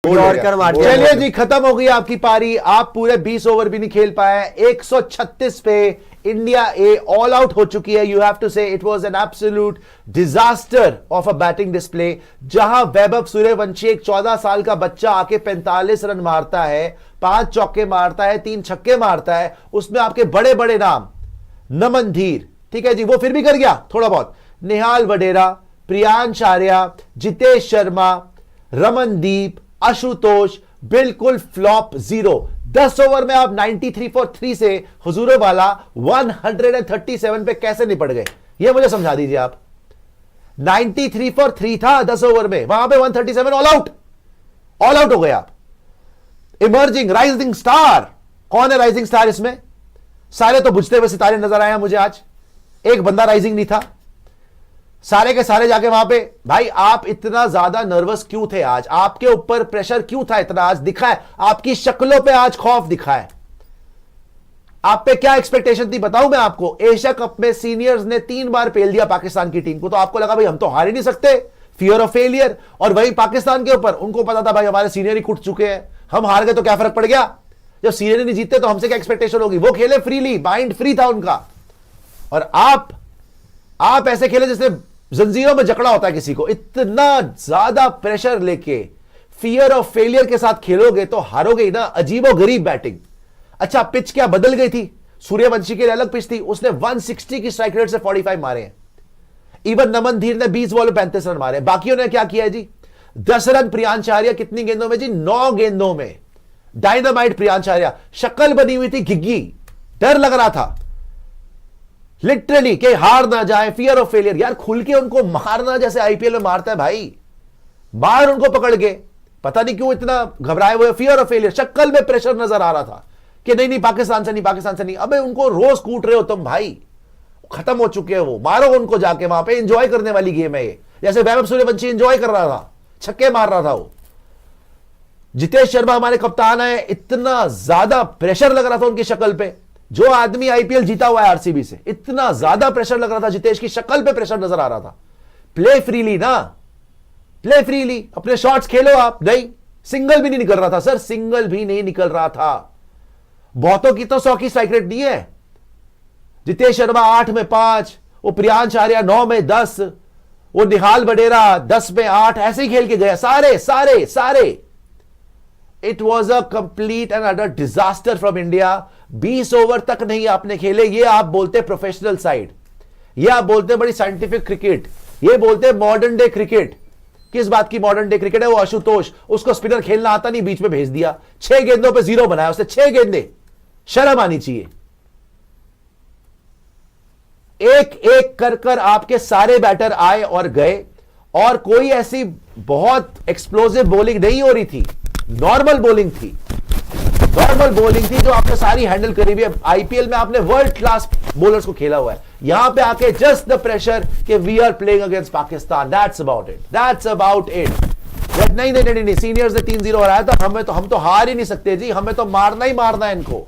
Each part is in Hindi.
यॉर्कर मार दिया। चलिए जी, खत्म हो गई आपकी पारी। आप पूरे 20 ओवर भी नहीं खेल पाए। 136 पे इंडिया ए ऑल आउट हो चुकी है। यू हैव टू से it was an absolute disaster of a batting display, जहां वैभव सूर्यवंशी एक 14 साल का बच्चा आके 45 रन मारता है, 5 चौके मारता है, 3 छक्के मारता है। उसमें आपके बड़े बड़े नाम, नमन धीर, ठीक है जी, वो फिर भी कर गया थोड़ा बहुत, निहाल वडेरा, प्रियांश आर्या, जितेश शर्मा, रमनदीप, आशुतोष, बिल्कुल फ्लॉप 0। 10 ओवर में आप 93 फॉर 3 से हुजूरों वाला 137 पे कैसे निपट गए, ये मुझे समझा दीजिए आप। 93 फॉर 3 था 10 ओवर में, वहां पे 137 ऑल आउट हो गए आप। इमर्जिंग राइजिंग स्टार, कौन है राइजिंग स्टार इसमें? सारे तो बुझते हुए सितारे नजर आए हैं मुझे आज, एक बंदा राइजिंग नहीं था। सारे के सारे जाके वहां पे, भाई आप इतना ज्यादा नर्वस क्यों थे आज? आपके ऊपर प्रेशर क्यों था इतना? आज दिखा है आपकी शक्लों पे, आज खौफ दिखा है। आप पे क्या एक्सपेक्टेशन थी बताऊं मैं आपको? एशिया कप में सीनियर्स ने 3 बार पेल दिया पाकिस्तान की टीम को, तो आपको लगा भाई हम तो हार ही नहीं सकते, फियर ऑफ फेलियर। और वही पाकिस्तान के ऊपर, उनको पता था भाई हमारे सीनियर ही कुट चुके हैं, हम हार गए तो क्या फर्क पड़ गया? जब सीनियर नहीं जीतते तो हमसे क्या एक्सपेक्टेशन होगी? वो खेले फ्रीली, माइंड फ्री था उनका। और आप ऐसे खेले जैसे जंजीरों में जकड़ा होता है किसी को। इतना ज्यादा प्रेशर लेके फियर ऑफ फेलियर के साथ खेलोगे तो हारोगे ही ना। अजीबो गरीब बैटिंग। अच्छा, पिच क्या बदल गई थी? सूर्यवंशी के लिए अलग पिच थी, उसने 160 की स्ट्राइक रेट से 45 मारे हैं। इवन नमन धीर ने 20 बॉल में 35 रन मारे। बाकियों ने क्या किया है जी? 10 रन प्रियांश आर्या, कितनी गेंदों में जी? 9 गेंदों में। डायनामाइट प्रियांश आर्या, शक्ल बनी हुई थी घिग्गी, डर लग रहा था लिटरली कि हार ना जाए, फियर ऑफ फेलियर। यार खुल के उनको मारना जैसे आईपीएल में मारता है भाई, मार उनको पकड़ के। पता नहीं क्यों इतना घबराए हुए, फियर ऑफ फेलियर। शक्ल में प्रेशर नजर आ रहा था कि नहीं नहीं पाकिस्तान से नहीं, पाकिस्तान से नहीं। अबे उनको रोज कूट रहे हो तुम भाई, खत्म हो चुके हैं वो, मारो उनको जाके वहां पे। एंजॉय करने वाली गेम है ये, जैसे वैभव सूर्यवंशी एंजॉय कर रहा था, छक्के मार रहा था वो। जितेश शर्मा हमारे कप्तान है, इतना ज्यादा प्रेशर लग रहा था उनकी शक्ल पे। जो आदमी आईपीएल जीता हुआ है आरसीबी से, इतना ज्यादा प्रेशर लग रहा था जितेश की शक्ल पे, प्रेशर नजर आ रहा था। प्ले फ्रीली ना, प्ले फ्रीली, अपने शॉट्स खेलो आप। नहीं, सिंगल भी नहीं निकल रहा था सर, सिंगल भी नहीं निकल रहा था। बहुतों की तो 100 की स्ट्राइक रेट नहीं है। जितेश शर्मा 8 में 5, वो प्रियांश आर्या 9 में 10, वो निहाल वडेरा 10 में 8, ऐसे ही खेल के गए सारे सारे सारे। It was a complete and utter disaster from India. 20 over तक नहीं आपने खेले, ये आप बोलते प्रोफेशनल साइड, ये आप बोलते बड़ी साइंटिफिक क्रिकेट, ये बोलते मॉडर्न डे क्रिकेट। किस बात की मॉडर्न डे क्रिकेट है? वो आशुतोष, उसको स्पिनर खेलना आता नहीं, बीच में भेज दिया, 6 गेंदों पे 0 बनाया उसने, 6 गेंदे। शर्म आनी चाहिए। एक एक कर कर आपके सारे बैटर आए और गए, और कोई ऐसी बहुत एक्सप्लोसिव बॉलिंग नहीं हो रही थी, नॉर्मल बॉलिंग थी, नॉर्मल बॉलिंग थी जो आपने सारी हैंडल करी हुई है। आईपीएल में आपने वर्ल्ड क्लास बॉलर्स को खेला हुआ है, यहां पे आके जस्ट द प्रेशर कि we are playing against Pakistan, that's about it, that's about it. नहीं नहीं नहीं नहीं, सीनियर्स ने 3-0 हराया था, हम तो हार ही नहीं सकते जी, हमें तो मारना ही मारना है इनको।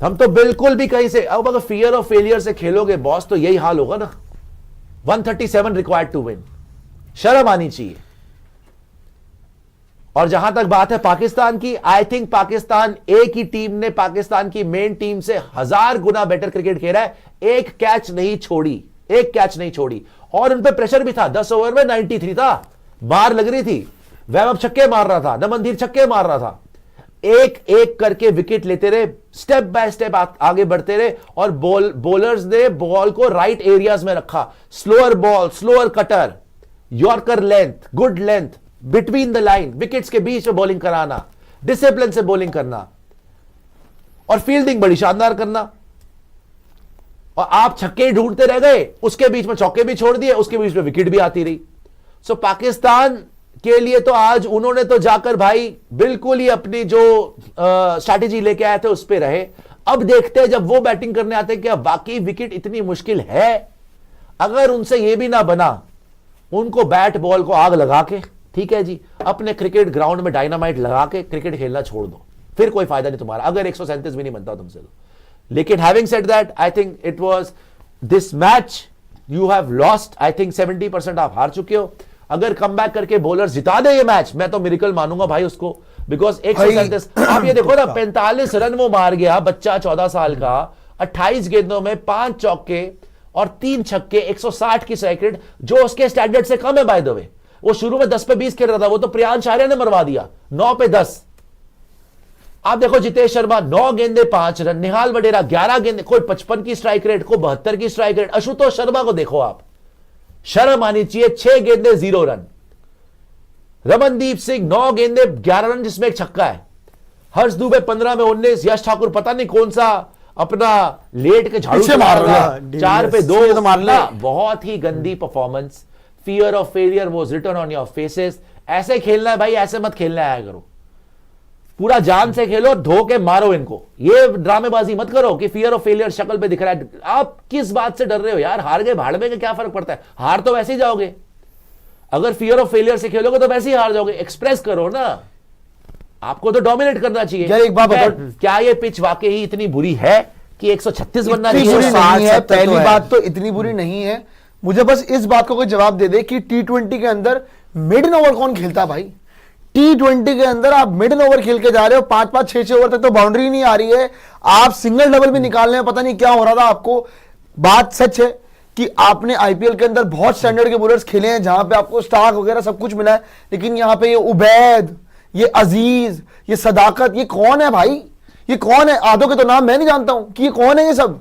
हम तो बिल्कुल भी कहीं से, अब अगर फियर ऑफ फेलियर से खेलोगे बॉस तो यही हाल होगा ना। 137 रिक्वायर्ड टू विन, शर्म आनी चाहिए। और जहां तक बात है पाकिस्तान की, आई थिंक पाकिस्तान एक ही टीम ने पाकिस्तान की मेन टीम से 1000 गुना बेटर क्रिकेट खेला है। एक कैच नहीं छोड़ी, एक कैच नहीं छोड़ी, और उन पे प्रेशर भी था। 10 ओवर में 93 था, मार लग रही थी। वैभव छक्के मार रहा था, नमन धीर छक्के मार रहा था। एक एक करके विकेट लेते रहे, स्टेप बाय स्टेप आगे बढ़ते रहे, और बॉलर्स ने बॉल को राइट एरियाज में रखा। Slower ball, slower cutter, yorker length, good length, between the line, wickets के बीच में बॉलिंग कराना, डिसिप्लिन से बॉलिंग करना, और फील्डिंग बड़ी शानदार करना। और आप छक्के ढूंढते रह गए, उसके बीच में चौके भी छोड़ दिए, उसके बीच में विकेट भी आती रही। सो पाकिस्तान के लिए तो आज उन्होंने तो जाकर भाई बिल्कुल ही अपनी जो स्ट्रैटेजी लेके आए थे उस पर रहे। अब देखते हैं जब वो बैटिंग करने आते हैं क्या वाकई विकेट इतनी मुश्किल है। अगर उनसे ये भी ना बना, उनको बैट बॉल को आग लगा के, ठीक है जी, अपने क्रिकेट ग्राउंड में डायनामाइट लगा के क्रिकेट खेलना छोड़ दो, फिर कोई फायदा नहीं तुम्हारा, अगर 137 भी नहीं बनता तुमसे तो। लेकिन having said that, I think it was this match you have lost. I think 70% आप हार चुके हो। अगर कमबैक करके बॉलर्स जिता दे ये मैच, मैं तो मिरेकल मानूंगा भाई उसको, बिकॉज 137 आप ये देखो ना 45 रन वो मार गया बच्चा 14 साल का, 28 गेंदों में 5 चौके और 3 छक्के, 160 की स्ट्राइक रेट, जो उसके स्टैंडर्ड से कम है बाय द वे। वो शुरू में 10 पे 20 खेल रहा था, वो तो प्रियांश आर्या ने मरवा दिया 9 पे 10। आप देखो जितेश शर्मा 9 गेंदे 5 रन, निहाल वडेरा 11 गेंदे, कोई 55 की स्ट्राइक रेट, कोई 72 की स्ट्राइक रेट। आशुतोष शर्मा को देखो आप, शर्म आनी चाहिए, 6 गेंदे 0 रन। रमनदीप सिंह 9 गेंदे 11 रन जिसमें एक छक्का है। हर्ष दुबे 15 में 19। यश ठाकुर पता नहीं कौन सा अपना लेट के झाड़ू से मार रहा, 4 पे 2 तो मार लिया। बहुत ही गंदी performance. Fear of failure was written on your faces. ऐसे खेलना है भाई, ऐसे मत खेलना आया करो, पूरा जान से खेलो, धो के मारो इनको। ये ड्रामेबाजी मत करो कि फियर ऑफ फेलियर शक्ल पे दिख रहा है। आप किस बात से डर रहे हो यार? हार गए भाड़ में क्या फर्क पड़ता है? हार तो वैसे ही जाओगे। अगर फियर ऑफ फेलियर से खेलोगे तो वैसे ही हार जाओगे। एक्सप्रेस करो ना, आपको तो डोमिनेट करना चाहिए। यार एक बात बताओ, क्या ये पिच वाकई ही इतनी बुरी है कि 136 बनना इतनी बुरी नहीं है? पहली तो बात तो इतनी बुरी नहीं है। मुझे बस इस बात को कोई जवाब दे दे कि T20 के अंदर मिड ओवर कौन खेलता भाई? T20 के अंदर आप मिड ओवर खेल के जा रहे हो, 5-5 6-6 ओवर तक तो बाउंड्री नहीं आ रही है, आप सिंगल डबल भी निकालने में पता नहीं क्या हो रहा था आपको। बात सच है कि आपने आईपीएल के अंदर बहुत स्टैंडर्ड के बॉलर्स खेले हैं जहां पे आपको स्टार्क वगैरह सब कुछ मिला है, लेकिन यहां पे ये उबैद, ये अजीज, ये सदाकत, ये कौन है भाई? ये कौन है? आधों के तो नाम मैं नहीं जानता हूं कि ये कौन है। ये सब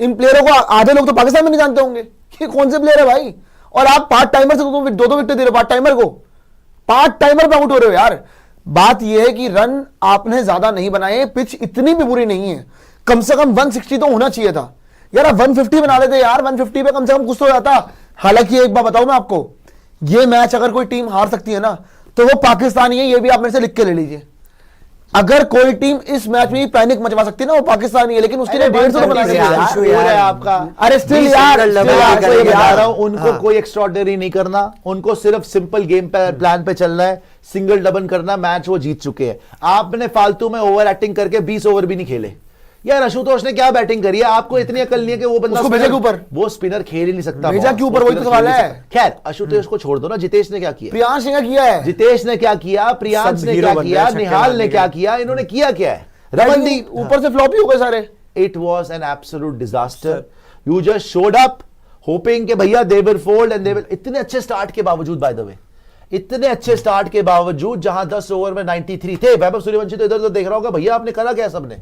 इन प्लेयरों को आधे लोग तो पाकिस्तान में नहीं जानते होंगे कि कौन से प्लेयर है भाई। और आप पार्ट टाइमर से दो विकेट दे रहे हो, पार्ट टाइमर को, पार्ट टाइमर पे आउट हो रहे हो यार। बात यह है कि रन आपने ज्यादा नहीं बनाए, पिच इतनी भी बुरी नहीं है, कम से कम 160 तो होना चाहिए था यार। आप 150 बना लेते यार, 150 पे कम से कम कुछ तो जाता। हालांकि एक बात बताऊं मैं आपको, ये मैच अगर कोई टीम हार सकती है ना तो वो पाकिस्तानी है, ये भी आप मेरे से लिख के ले लीजिए। अगर कोई टीम इस मैच में पैनिक मचवा सकती है ना वो पाकिस्तानी है, लेकिन उसके लिए 150 तो बना सकती है आपका। अरे स्टिल यार, बता रहा हूं उनको कोई एक्स्ट्रॉर्डिनरी नहीं करना, उनको सिर्फ सिंपल गेम प्लान पे चलना है, सिंगल डबल करना, मैच वो जीत चुके हैं। आपने फालतू में ओवर एक्टिंग करके 20 ओवर भी नहीं खेले यार। आशुतोष ने क्या बैटिंग करी है? आपको इतनी अकल नहीं है कि वो बंदा भेजा के ऊपर, वो स्पिनर खेल ही नहीं सकता। भेजा के ऊपर, वही तो सवाल है। खैर आशुतोष को छोड़ दो ना, जितेश ने क्या किया? प्रियांश ने क्या किया है? जितेश ने क्या किया? प्रियांश ने क्या किया? निहाल ने क्या किया? इन्होंने किया क्या है? रमनदीप ऊपर से फ्लॉप ही हो गए सारे। It was an absolute disaster. You just showed up hopping के भैया they will fold and they will. इतने अच्छे स्टार्ट के बावजूद, बाय द वे, इतने अच्छे स्टार्ट के बावजूद, जहां 10 ओवर में 93 थे, वैभव सूर्यवंशी तो इधर उधर देख रहा होगा, भैया आपने करा क्या सबने?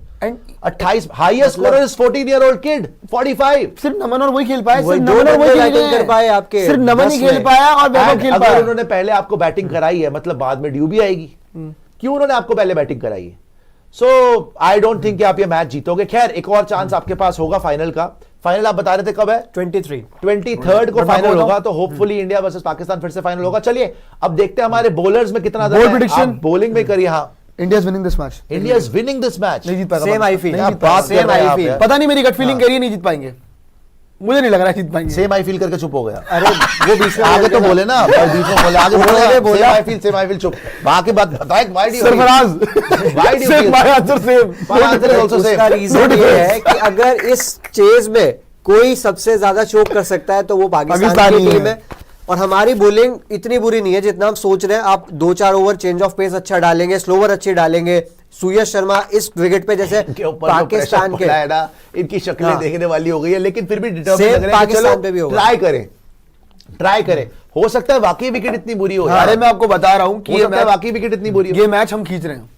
28 highest scorer is 14 year old kid, 45। सिर्फ नमन और वही खेल पाए, सिर्फ नमन और वही कर पाए आपके, सिर्फ नमन ही खेल पाया और वैभव खेल पाया। अगर उन्होंने पहले आपको बैटिंग कराई है, मतलब बाद में ड्यू भी आएगी। क्यों उन्होंने आपको पहले बैटिंग कराई है? सो आई डोंट थिंक कि आप ये मैच जीतोगे। खैर एक और चांस आपके पास होगा फाइनल का। फाइनल आप बता रहे थे कब है? 23 को फाइनल होगा, तो होपफुली इंडिया वर्सेस पाकिस्तान फिर से फाइनल होगा। चलिए अब देखते हैं हमारे बॉलर्स में कितना बॉलिंग में करिए। हाँ, India is winning this match, India is winning this match. नहीं जीत पाएगा, same I feel, same I feel. पता नहीं मेरी गट फीलिंग कह रही है नहीं जीत पाएंगे, मुझे नहीं लग रहा है जीत पाएंगे। सेम आई फील करके चुप हो गया। अरे वो बीच में आगे तो बोले ना, बीच में बोले, आगे बोले सेम आई फील चुप। बाकी बात बताए। Why do you Sarfaraz, why do you my answer same, my answer is also उसका सेम। रीजन ये है कि अगर इस चेज में कोई सबसे ज्यादा चोक कर सकता है तो वो पाकिस्तान की टीम है। और हमारी बॉलिंग इतनी बुरी नहीं है जितना हम सोच रहे हैं। आप 2-4 ओवर चेंज ऑफ पेस अच्छा डालेंगे, स्लोवर अच्छे डालेंगे। सूयश शर्मा इस विकेट पे जैसे पाकिस्तान के ना, इनकी शक्लें देखने वाली हो गई है, लेकिन फिर भी पाकिस्तान पे भी होगा। ट्राई करें, हो सकता है वाकई विकेट इतनी बुरी हो। अरे मैं आपको बता रहा हूं कि ये वाकई विकेट इतनी बुरी हो। ये मैच हम खींच रहे हैं,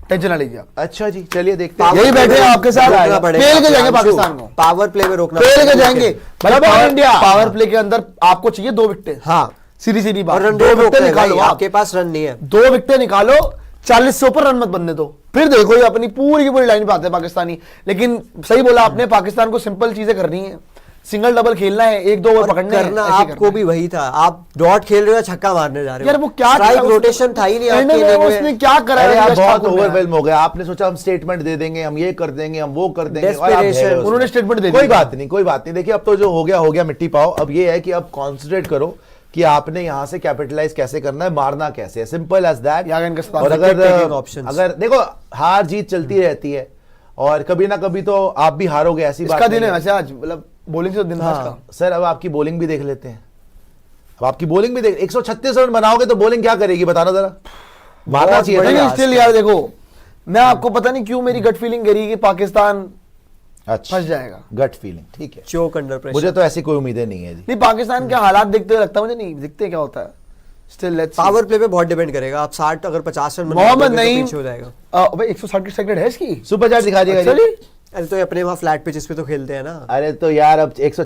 टेंशन ना लीजिए आप। अच्छा जी, चलिए देखते हैं। यही बैठे हैं आपके साथ, खेल के जाएंगे पाकिस्तान को, पावर प्ले में रोकना, खेल के जाएंगे। इंडिया पावर प्ले के अंदर आपको चाहिए 2 विकेट। हाँ, सीधी बात, 2 विकेट निकालो। आपके पास रन नहीं है, 2 विकेट निकालो, 40 से ऊपर रन मत बनने दो, फिर देखो ये अपनी पूरी की पूरी लाइन पे आते हैं पाकिस्तानी। लेकिन सही बोला आपने, पाकिस्तान को सिंपल चीजें करनी है, सिंगल डबल खेलना है, 1-2 ओवर पकड़ने करना। आपको भी वही था, आप डॉट खेल रहे हो, छक्का मारने जा रहे हो यार। वो क्या रोटेशन था ही नहीं आपके, उसने क्या करा है? आप बहुत ओवरवेल्म हो गए। आपने सोचा हम स्टेटमेंट दे देंगे, हम ये कर देंगे, हम वो कर देंगे, उन्होंने स्टेटमेंट दे दिया। कोई बात नहीं। देखिए अब तो जो हो गया मिट्टी पाओ। अब ये है कि अब कॉन्सेंट्रेट करो कि आपने यहां से कैपिटलाइज कैसे करना है, मारना कैसे है, सिंपल एज दैट। और अगर देखो हार जीत चलती रहती है और कभी ना कभी तो आप भी हारोगे, ऐसी बात दिन है वैसे आज, मतलब बॉलिंग से दिन था। सर अब आपकी बॉलिंग भी देख लेते हैं। अब आपकी बॉलिंग भी देख, 136 रन बनाओगे तो बॉलिंग क्या करेगी बताना जरा, मारना चाहिए था नहीं यार। स्टिल यार देखो, मैं आपको पता नहीं क्यों मेरी गट फीलिंग करी कि पाकिस्तान अच्छा फंस जाएगा। गट फीलिंग, ठीक है, चोक अंडर प्रेशर। मुझे तो ऐसी कोई उम्मीदें नहीं है जी। नहीं पाकिस्तान के हालात देखते हुए लगता मुझे नहीं दिखते क्या होता है। स्टिल लेट्स पावर प्ले पे बहुत डिपेंड करेगा। आप 60 अगर 50 रन मोहम्मद बनाओगे तो नईम पीछे हो जाएगा। भाई 160 की स्ट्राइक रेट है इसकी। सुपर चैट दिखा दिएगा अच्छा जी। जी? अरे तो ये अपने वहाँ फ्लैट पिचेस पे तो खेलते हैं ना। अरे तो यार अब 100